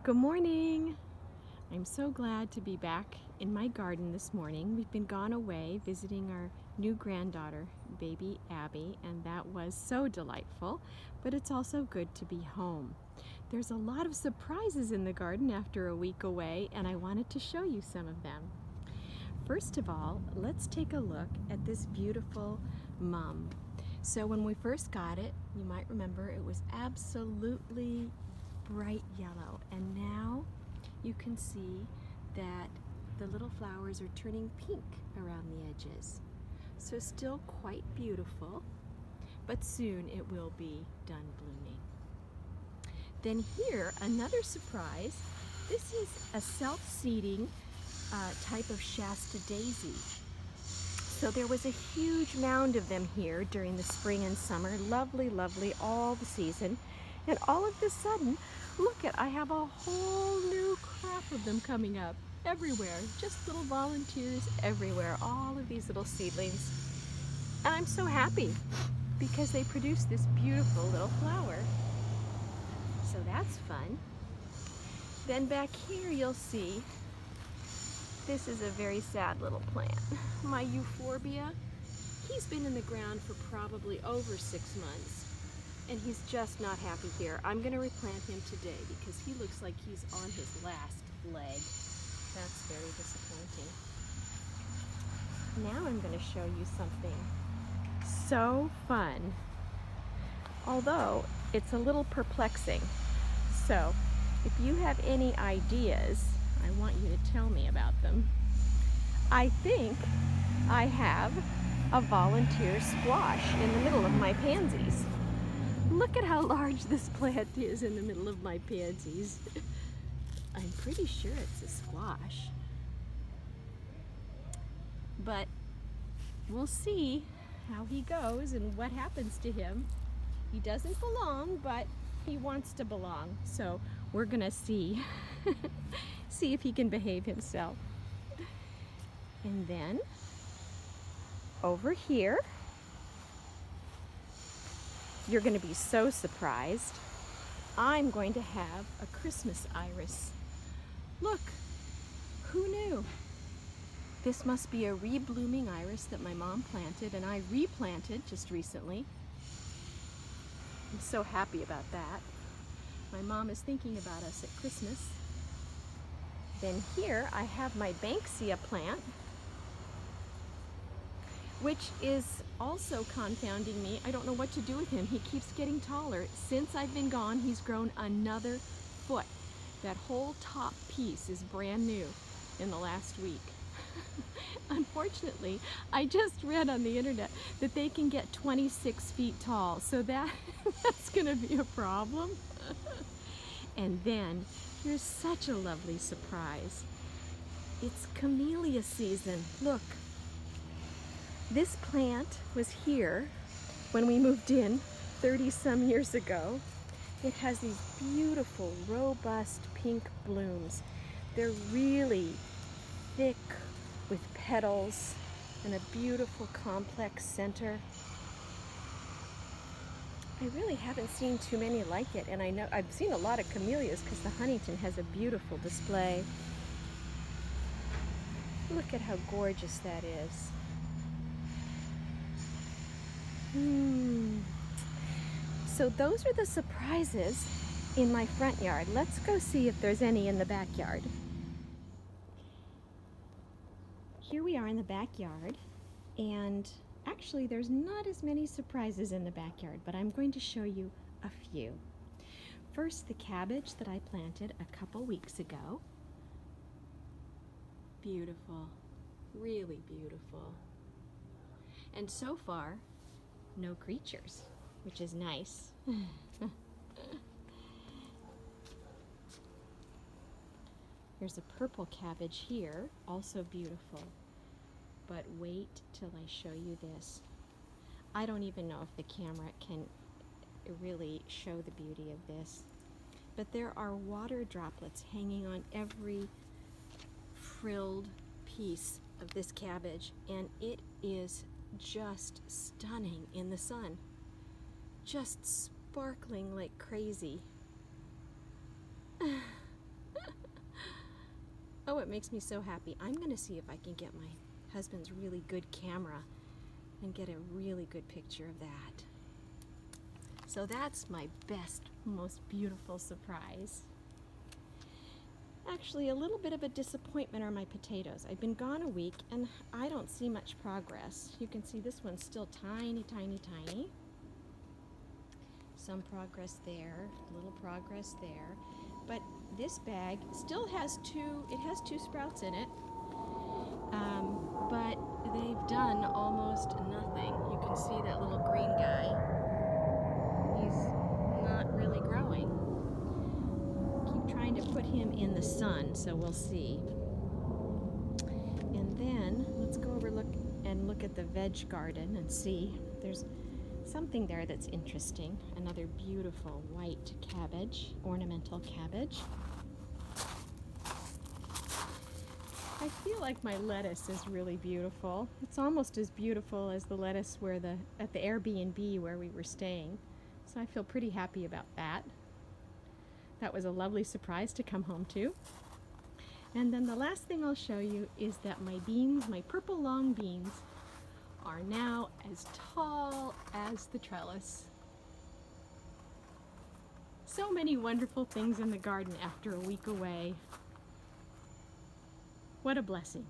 Good morning! I'm so glad to be back in my garden this morning. We've been gone away visiting our new granddaughter, baby Abby, and that was so delightful, but it's also good to be home. There's a lot of surprises in the garden after a week away, and I wanted to show you some of them. First of all, let's take a look at this beautiful mum. So when we first got it, you might remember it was absolutely bright yellow, and now you can see that the little flowers are turning pink around the edges. So still quite beautiful, but soon it will be done blooming. Then here, another surprise. This is a self-seeding type of Shasta daisy. So there was a huge mound of them here during the spring and summer. Lovely, lovely all the season. And all of a sudden, look I have a whole new crop of them coming up everywhere. Just little volunteers everywhere. All of these little seedlings. And I'm so happy because they produce this beautiful little flower. So that's fun. Then back here you'll see this is a very sad little plant. My euphorbia. He's been in the ground for probably over 6 months. And he's just not happy here. I'm going to replant him today because he looks like he's on his last leg. That's very disappointing. Now I'm going to show you something so fun, although it's a little perplexing. So if you have any ideas, I want you to tell me about them. I think I have a volunteer squash in the middle of my pansies. Look at how large this plant is in the middle of my pansies. I'm pretty sure it's a squash. But we'll see how he goes and what happens to him. He doesn't belong, but he wants to belong. So we're gonna see, see if he can behave himself. And then over here, you're going to be so surprised. I'm going to have a Christmas iris. Look, who knew? This must be a reblooming iris that my mom planted and I replanted just recently. I'm so happy about that. My mom is thinking about us at Christmas. Then here I have my Banksia plant, which is also confounding me. I don't know what to do with him. He keeps getting taller. Since I've been gone, he's grown another foot. That whole top piece is brand new in the last week. Unfortunately, I just read on the internet that they can get 26 feet tall, so that's gonna be a problem. And then, here's such a lovely surprise. It's Camellia season. Look. This plant was here when we moved in 30-some years ago. It has these beautiful, robust pink blooms. They're really thick with petals and a beautiful, complex center. I really haven't seen too many like it, and I know I've seen a lot of camellias because the Huntington has a beautiful display. Look at how gorgeous that is. So those are the surprises in my front yard. Let's go see if there's any in the backyard. Here we are in the backyard, and actually there's not as many surprises in the backyard, but I'm going to show you a few. First, the cabbage that I planted a couple weeks ago. Beautiful, really beautiful. And so far, no creatures, which is nice. There's a purple cabbage here, also beautiful. But wait till I show you this. I don't even know if the camera can really show the beauty of this. But there are water droplets hanging on every frilled piece of this cabbage, and it is just stunning in the sun. Just sparkling like crazy. Oh, it makes me so happy. I'm going to see if I can get my husband's really good camera and get a really good picture of that. So that's my best, most beautiful surprise. Actually, a little bit of a disappointment are my potatoes. I've been gone a week and I don't see much progress. You can see this one's still tiny, tiny, tiny. Some progress there, a little progress there. But this bag still has two sprouts in it. But they've done almost nothing. You can see that little green guy. He's not really growing. Keep trying to put him in the sun, so we'll see. And then let's go over and look at the veg garden and see. There's something there that's interesting. Another beautiful white cabbage, ornamental cabbage. I feel like my lettuce is really beautiful. It's almost as beautiful as the lettuce at the Airbnb where we were staying. So I feel pretty happy about that. That was a lovely surprise to come home to. And then the last thing I'll show you is that my beans, my purple long beans, are now as tall as the trellis. So many wonderful things in the garden after a week away. What a blessing.